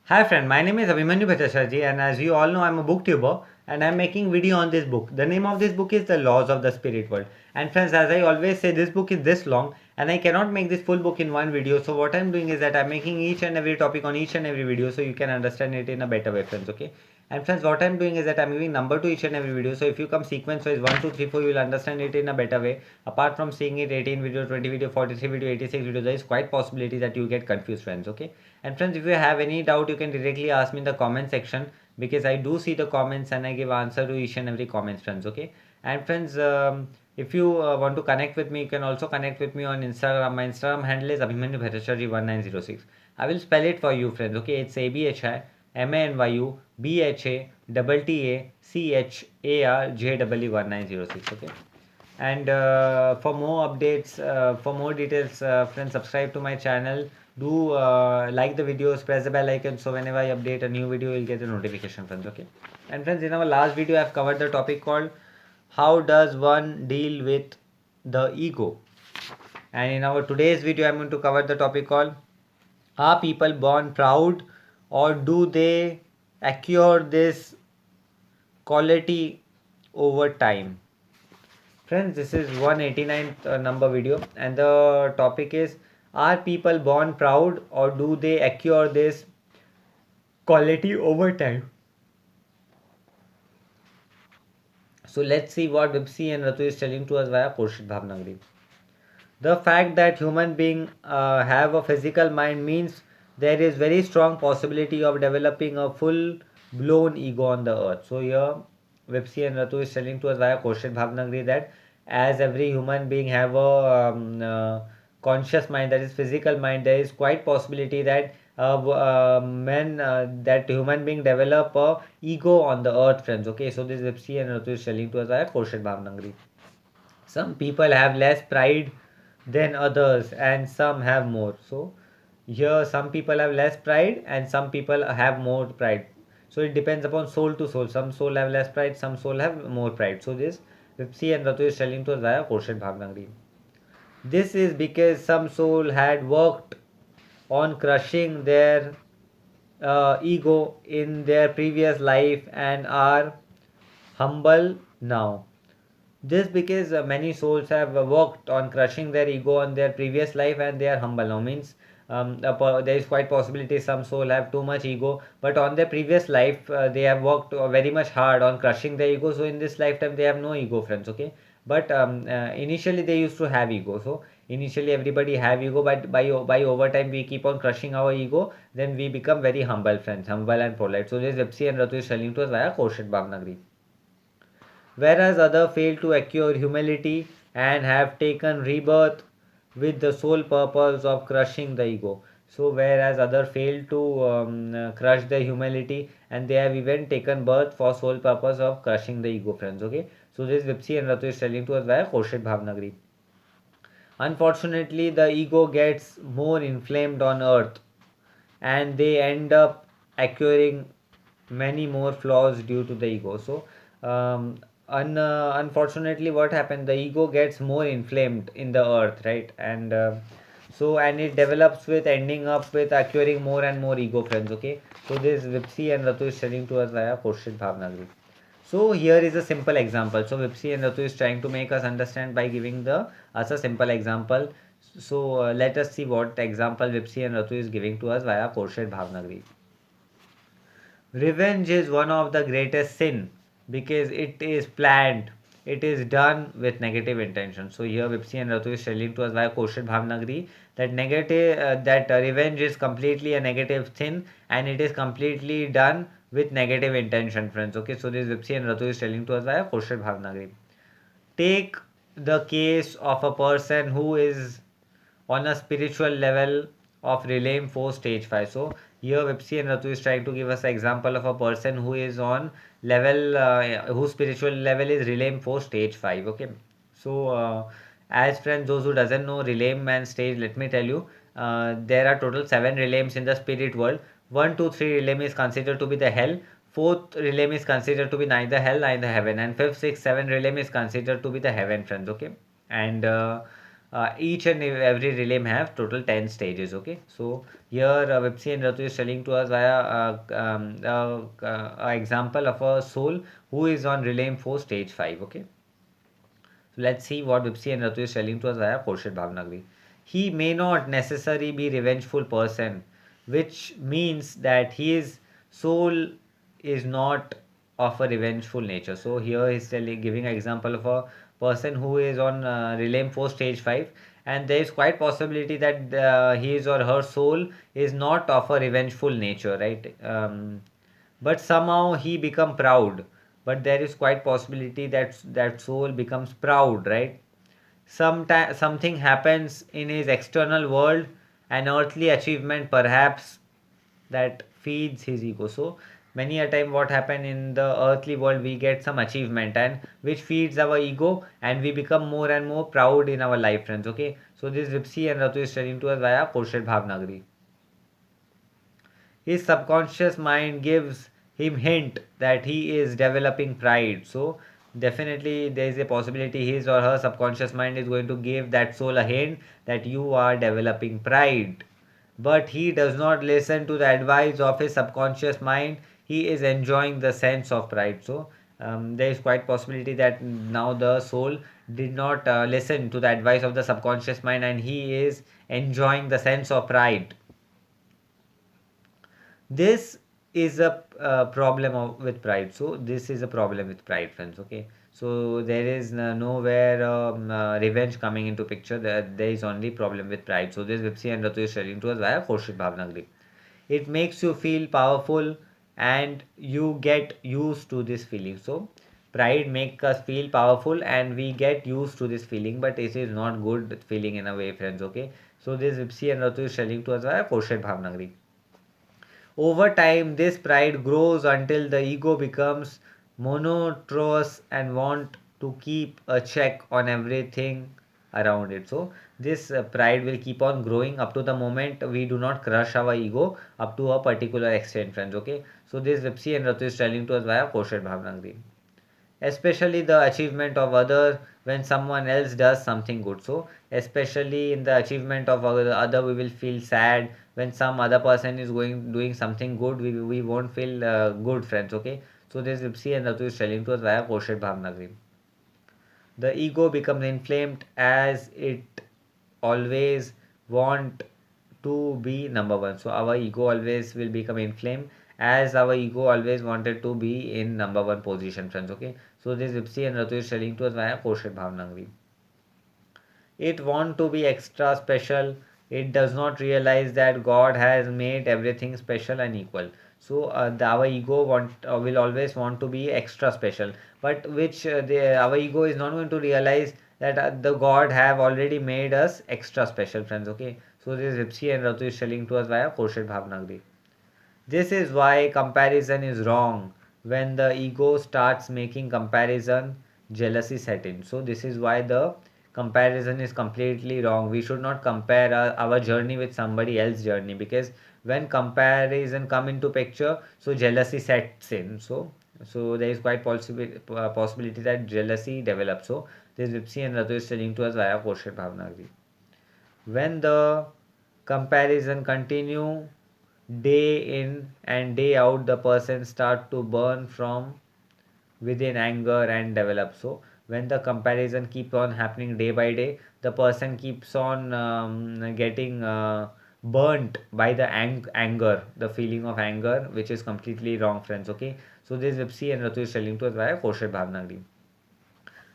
Hi friend, my name is Abhimanyu Bhattacharjee and as you all know I'm a booktuber and I'm making video on this book. The name of this book is The Laws of the Spirit World. And friends, as I always say, this book is this long and I cannot make this full book in one video. So what I'm doing is that I'm making each and every topic on each and every video so you can understand it in a better way, friends. Okay. And friends, what I'm doing is that I'm giving number to each and every video. So if you come sequence wise 1, 2, 3, 4, you will understand it in a better way. Apart from seeing it 18 video, 20 video, 43 video, 86 video, there is quite possibility that you get confused, friends. Okay. And friends, if you have any doubt, you can directly ask me in the comment section because I do see the comments and I give answer to each and every comments, friends. Okay. And friends, if you want to connect with me, you can also connect with me on Instagram. My Instagram handle is Abhimanyu Bhattacharjee 1906. I will spell it for you, friends. Okay, it's ABHIMANYUBHACHARJEE 1906. Okay. And for more updates, for more details, friends, subscribe to my channel. Do like the videos, press the bell icon so whenever I update a new video, you'll get a notification, friends. Okay. And friends, in our last video, I've covered the topic called how does one deal with the ego. And in our today's video, I'm going to cover the topic called are people born proud or do they acquire this quality over time? Friends, this is 189th number video and the topic is are people born proud or do they acquire this quality over time? So let's see what Vipsi and Ratu is telling to us via Khurshid Bhavnagri. The fact that human beings have a physical mind means there is very strong possibility of developing a full blown ego on the earth. So here Vipsi and Ratu is telling to us via Khurshid Bhavnagri that as every human being have a conscious mind, that is physical mind, there is quite possibility that men that human being develop a ego on the earth, friends. Okay, so this Vipsi and Ratu is telling to us via Khurshid Bhavnagri. Some people have less pride than others and some have more. So here some people have less pride and some people have more pride. So it depends upon soul to soul. Some soul have less pride, some soul have more pride. So this Vipsi and Ratu is telling to us via Khurshid Bhavnagri. This is because some soul had worked on crushing their ego in their previous life and are humble now. This because many souls have worked on crushing their ego on their previous life and they are humble now. Means there is quite possibility some soul have too much ego, but on their previous life they have worked very much hard on crushing their ego. So in this lifetime they have no ego, friends. Okay, but initially they used to have ego. So initially everybody have ego, but by over time we keep on crushing our ego. Then we become very humble, friends, humble and polite. So this Vipsi and Ratu is telling to us via Kaushik Bhavnagri. Whereas others fail to acquire humility and have taken rebirth with the sole purpose of crushing the ego. So whereas others fail to crush the humility and they have even taken birth for sole purpose of crushing the ego, friends. Okay, so this Vipsi and Ratu is telling to us via Kaushik Bhavnagri. Unfortunately, the ego gets more inflamed on earth and they end up acquiring many more flaws due to the ego. So unfortunately what happened, the ego gets more inflamed in the earth, right? And and it develops with ending up with acquiring more and more ego, friends. Okay, so this Vipsi and Ratu is telling to us via Kaushik Bhavnagri. So here is a simple example. So Vipsi and Ratu is trying to make us understand by giving the us a simple example. So let us see what example Vipsi and Ratu is giving to us via Kaushik Bhavnagri. Revenge is one of the greatest sin because it is planned. It is done with negative intention. So here Vipsi and Ratu is telling to us via Kaushik Bhavnagri that revenge is completely a negative sin and it is completely done with negative intention, friends. Okay, so this Vipsi and Ratu is telling to us via Kaushik Bhavnagri. Take the case of a person who is on a spiritual level of Relay 4 stage 5. So here Vipsi and Ratu is trying to give us an example of a person who is on level whose spiritual level is Relay 4 stage 5. Okay, so as friends, those who doesn't know Relay and stage, let me tell you, there are total 7 realms in the spirit world. 1, 2, 3 realm is considered to be the hell. Fourth realm is considered to be neither hell neither heaven, and fifth, sixth, seventh realm is considered to be the heaven, friends. Okay, and Each and every realm have total 10 stages. Okay, so here Vipsi and Ratu is telling to us via a example of a soul who is on realm 4 stage 5. Okay, so let's see what Vipsi and Ratu is telling to us via Khorshid Bhavnagri. He may not necessarily be revengeful person, which means that his soul is not of a revengeful nature. So here he's telling, giving an example of a person who is on Realm 4 stage 5, and there is quite possibility that his or her soul is not of a revengeful nature, right? But somehow he become proud, but there is quite possibility that that soul becomes proud, right? Sometimes something happens in his external world, an earthly achievement perhaps, that feeds his ego. So many a time what happen in the earthly world, we get some achievement and which feeds our ego, and we become more and more proud in our life, friends. Okay, so this Vipsi and Ratu is telling to us via Khorshid Bhavnagri. His subconscious mind gives him hint that he is developing pride. So definitely there is a possibility his or her subconscious mind is going to give that soul a hint that you are developing pride. But he does not listen to the advice of his subconscious mind. He is enjoying the sense of pride. So there is quite possibility that now the soul did not listen to the advice of the subconscious mind, and he is enjoying the sense of pride. This is a problem with pride. So this is a problem with pride, friends. Okay, so there is nowhere revenge coming into picture. There is only problem with pride. So this Vipsi and Ratu is telling to us via Khorshid Bhavnagri. It makes you feel powerful and you get used to this feeling. So pride makes us feel powerful and we get used to this feeling, but it is not good feeling in a way, friends. Okay, so this Vipsi and Ratu is telling to us via Khorshid Bhavnagri. Over time, this pride grows until the ego becomes monotonous and want to keep a check on everything around it. So this pride will keep on growing up to the moment we do not crush our ego up to a particular extent, friends. Okay, so this Vipsi and Ratu is telling to us via Kosher Bhavnagri, especially the achievement of other when someone else does something good. So especially in the achievement of other, we will feel sad when some other person is going doing something good. We won't feel good, friends. Okay, so this Vipsi and Ratu is telling to us via Kosher Bhavnagri. The ego becomes inflamed as it always want to be number one. So our ego always will become inflamed as our ego always wanted to be in number one position, friends. Okay, so this Vipsi and Ratu is telling to us via Kosher Bhavnagri. It want to be extra special. It does not realize that God has made everything special and equal. So our ego will always want to be extra special, but which our ego is not going to realize that the God have already made us extra special, friends. Okay, so this Vipsi and Ratu is telling to us via Kosher Bhavnagri. This is why comparison is wrong. When the ego starts making comparison, jealousy set in. So this is why the comparison is completely wrong. We should not compare our journey with somebody else's journey, because when comparison come into picture, so jealousy sets in. So there is quite possibility that jealousy develops. So this Vipsi and Ratu is telling to us via Kosher Bhavnagri. When the comparison continue day in and day out, the person start to burn from within anger and develop. So when the comparison keeps on happening day by day, the person keeps on getting burnt by the anger, the feeling of anger, which is completely wrong, friends. Okay, so this Vipsi and Ratu is telling to us via Kosher Bhavnagri.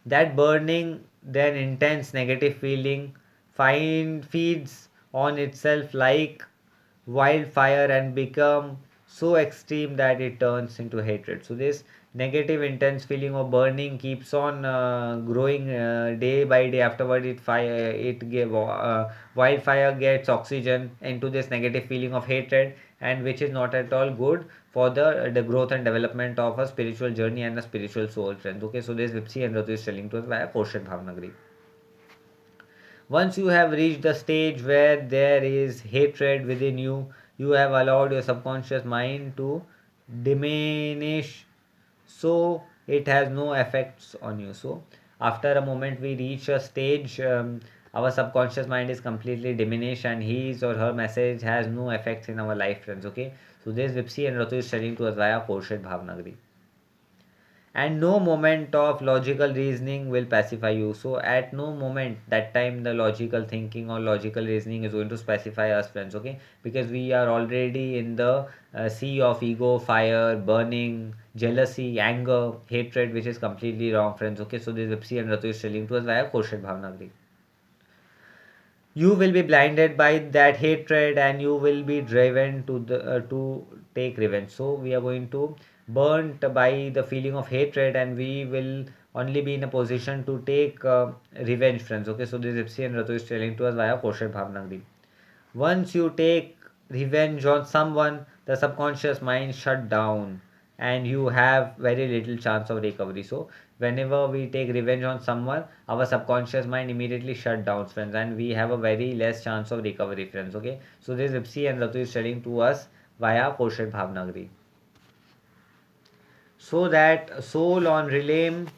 That burning, then intense negative feeling, feeds on itself like wildfire and become so extreme that it turns into hatred. So this negative intense feeling of burning keeps on growing day by day. Afterward, it give wildfire gets oxygen into this negative feeling of hatred, and which is not at all good for the growth and development of a spiritual journey and a spiritual soul, friends. Okay, so this Vipsi and Ratu is telling to us via Kosher Bhavnagri. Once you have reached the stage where there is hatred within you, you have allowed your subconscious mind to diminish, so it has no effects on you. So after a moment we reach a stage our subconscious mind is completely diminished and his or her message has no effects in our life, friends. Okay, so this Vipsi and Ratu is telling to us via Khorshid Bhavnagari. And no moment of logical reasoning will pacify you. So at no moment that time the logical thinking or logical reasoning is going to pacify us, friends. Okay, because we are already in the sea of ego, fire, burning, jealousy, anger, hatred, which is completely wrong, friends. Okay, so this Vipsi and Ratu is telling to us via Khorshid Bhavnagari. You will be blinded by that hatred and you will be driven to take revenge. So we are going to burnt by the feeling of hatred and we will only be in a position to take revenge, friends. Okay, so this Ipsi and Ratu is telling to us via Kosher Bhavnagri. Once you take revenge on someone, the subconscious mind shut down and you have very little chance of recovery. So whenever we take revenge on someone, our subconscious mind immediately shut down, friends, and we have a very less chance of recovery, friends. Okay, so this Ipsi and Ratu is telling to us via Kosher Bhavnagri. So that soul on realm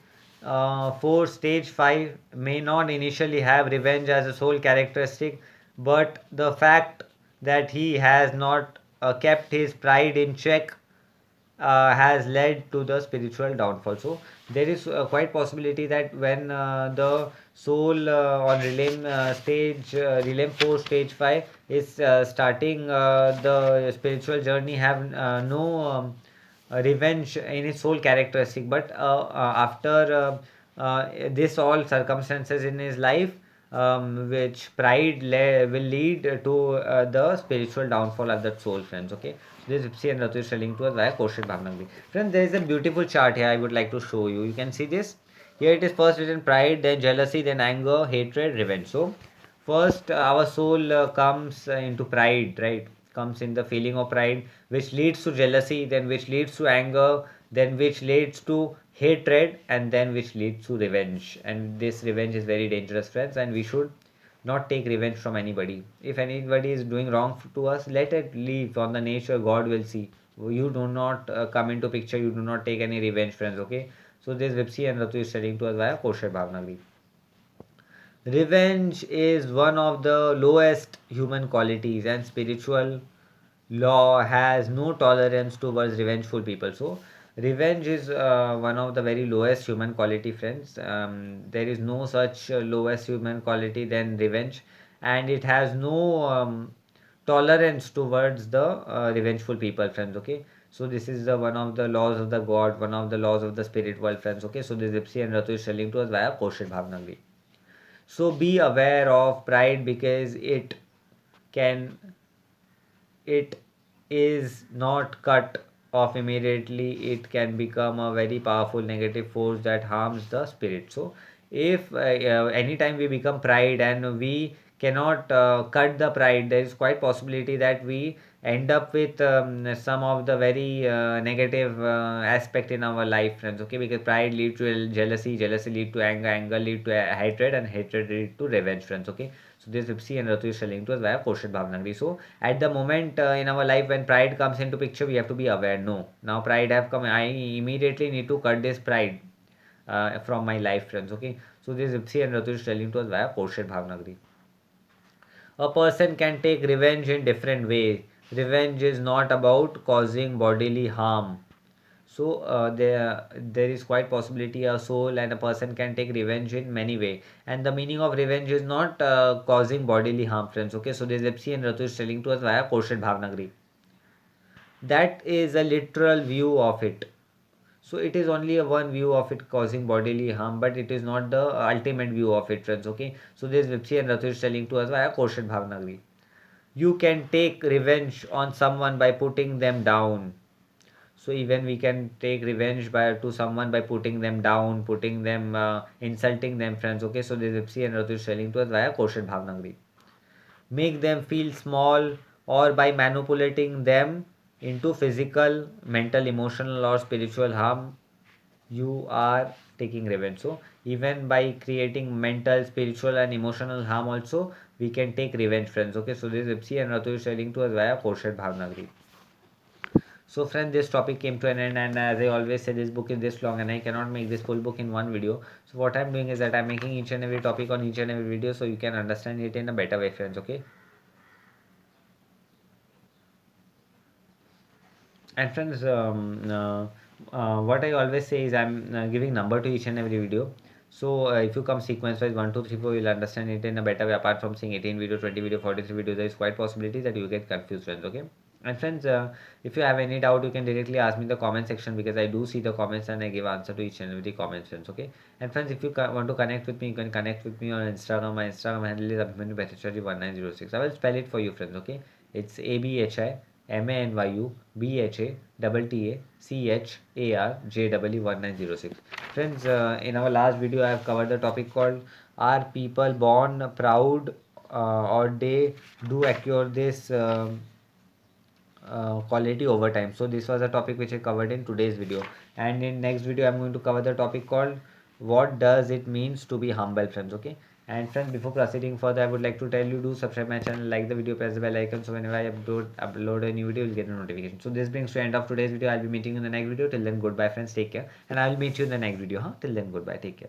for stage 5 may not initially have revenge as a sole characteristic, but the fact that he has not kept his pride in check has led to the spiritual downfall. So there is quite possibility that when the soul on realm stage realm 4 stage 5 is starting the spiritual journey have no revenge in its sole characteristic, but after this all circumstances in his life, which pride will lead to the spiritual downfall of that soul, friends. Okay, this Ipsi and Ratu is telling to us via Kosher Bhavnagri. Friends, there is a beautiful chart here I would like to show you. You can see this. Here it is first written pride, then jealousy, then anger, hatred, revenge. So first our soul comes into pride, right? Comes in the feeling of pride, which leads to jealousy, then which leads to anger, then which leads to hatred, and then which leads to revenge. And this revenge is very dangerous, friends, and we should not take revenge from anybody. If anybody is doing wrong to us, let it leave on the nature. God will see. You do not come into picture. You do not take any revenge, friends. Okay. So this Vipsi and Ratu is telling to us via Kosher Bhavnagri. Revenge is one of the lowest human qualities, and spiritual law has no tolerance towards revengeful people. So revenge is one of the very lowest human quality, friends. There is no such lowest human quality than revenge, and it has no tolerance towards the revengeful people, friends. Okay, so this is the one of the laws of the god, one of the laws of the spirit world, friends. Okay, so this Ipsi and Ratu is telling to us via Kosher Bhavnagri. So be aware of pride because can it is not cut off immediately. It can become a very powerful negative force that harms the spirit. So if anytime we become pride and we cannot cut the pride, there is quite possibility that we end up with some of the very negative aspect in our life, friends. Okay, because pride lead to jealousy, jealousy lead to anger, anger lead to hatred, and hatred lead to revenge, friends. Okay, so this Vipsi and Ratu is telling to us via Kosher Bhavnagri. So at the moment in our life when pride comes into picture, we have to be aware. No, now pride have come. I immediately need to cut this pride from my life, friends. Okay, so this Ipsi and Ratu is telling to us via Kosher Bhavnagri. A person can take revenge in different ways. Revenge is not about causing bodily harm. So there is quite possibility a soul and a person can take revenge in many way. And the meaning of revenge is not causing bodily harm, friends. Okay, so this Epsi and Ratu is telling to us via Kosher Bhavnagri. That is a literal view of it. So it is only a one view of it causing bodily harm, but it is not the ultimate view of it, friends. Okay, so this Vipsi and Ratu is telling to us via Kosher Bhavnagri. You can take revenge on someone by putting them down. So even we can take revenge by to someone by putting them down, putting them insulting them, friends. Okay, so this Ipsi and Ratu is telling to us via Kosher Bhavnagri. Make them feel small or by manipulating them into physical, mental, emotional or spiritual harm, you are taking revenge. So even by creating mental, spiritual and emotional harm also, we can take revenge, friends. Okay, so this Ipsi and Ratu is telling to us via Kosher Bhavnagri. So friends, this topic came to an end, and as I always say, this book is this long and I cannot make this full book in one video. So what I'm doing is that I'm making each and every topic on each and every video so you can understand it in a better way, friends. Okay. And friends, what I always say is I'm giving number to each and every video. So if you come sequence wise 1, 2, 3, 4, you'll understand it in a better way. Apart from seeing 18 video, 20 video, 43 video, there is quite possibility that you get confused, friends. Okay. And friends, if you have any doubt, you can directly ask me in the comment section, because I do see the comments and I give answer to each and every comment, friends. Okay. And friends, if you want to connect with me, you can connect with me on Instagram. My Instagram handle is Abhimanyu Bhattacharya 1906. I will spell it for you, friends. Okay. It's ABHIMANYUBHATTACHARJEE1906. Friends, in our last video, I have covered the topic called "Are people born proud, or they do acquire this quality over time?" So this was a topic which I covered in today's video, and in next video I'm going to cover the topic called "What does it means to be humble?" Friends. Okay. And friends, before proceeding further, I would like to tell you, do subscribe my channel, like the video, press the bell icon, so whenever I upload a new video, you'll get a notification. So this brings to end of today's video. I'll be meeting you in the next video. Till then, goodbye, friends. Take care, and I'll meet you in the next video. Till then, goodbye. Take care.